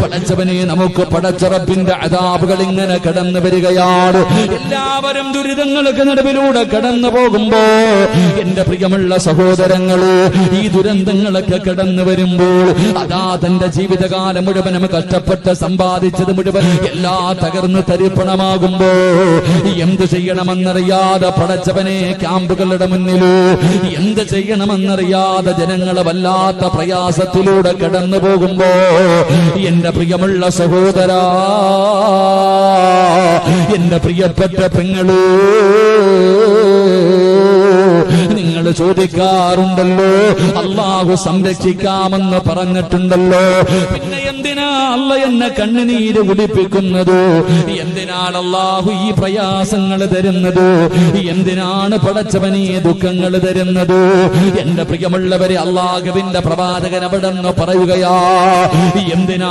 പടച്ചവനെ നമുക്ക് പടച്ചറപ്പിന്റെ അദാബുകൾ ഇങ്ങനെ കടന്നു വരികയാണ്. എല്ലാവരും ദുരിതങ്ങൾക്ക് നടുവിലൂടെ കടന്നു പോകുമ്പോ എന്റെ പ്രിയമുള്ള സഹോദരങ്ങള് ഈ ദുരന്തങ്ങളൊക്കെ കടന്നു വരുമ്പോൾ അതാ തന്റെ ജീവിതകാലം മുഴുവനും കഷ്ടപ്പെട്ട് സമ്പാദിച്ചത് മുഴുവൻ എല്ലാ തകർന്ന് തരിപ്പണമാകുമ്പോ എന്ത് ചെയ്യണമെന്നറിയാതെ പടച്ചവനെ ക്യാമ്പുകളുടെ മുന്നിലോ എന്ത് ചെയ്യണമെന്നറിയാതെ ജനങ്ങളെ വല്ലാത്ത പ്രയാസത്തിലൂടെ കടന്നു പോകുമ്പോ എന്റെ പ്രിയമുള്ള സഹോദരാ, എന്റെ പ്രിയപ്പെട്ട പെങ്ങള്, നിങ്ങൾ ചോദിക്കാറുണ്ടല്ലോ അല്ലാഹു സംരക്ഷിക്കാമെന്ന് പറഞ്ഞിട്ടുണ്ടല്ലോ, പിന്നെ എന്തിനാ അല്ല എന്നെ കണ്ണുനീര് കുടിപ്പിക്കുന്നത്? എന്തിനാണ് അല്ലാഹു ഈ പ്രയാസങ്ങൾ തരുന്നത്? എന്തിനാണ് പടച്ചവനീ ദുഃഖങ്ങൾ തരുന്നത്? എന്റെ പ്രിയമുള്ളവരെ, അല്ലാഹുവിന്റെ പ്രവാചകൻ അവിടെ നിന്ന് പറയുകയാ, എന്തിനാ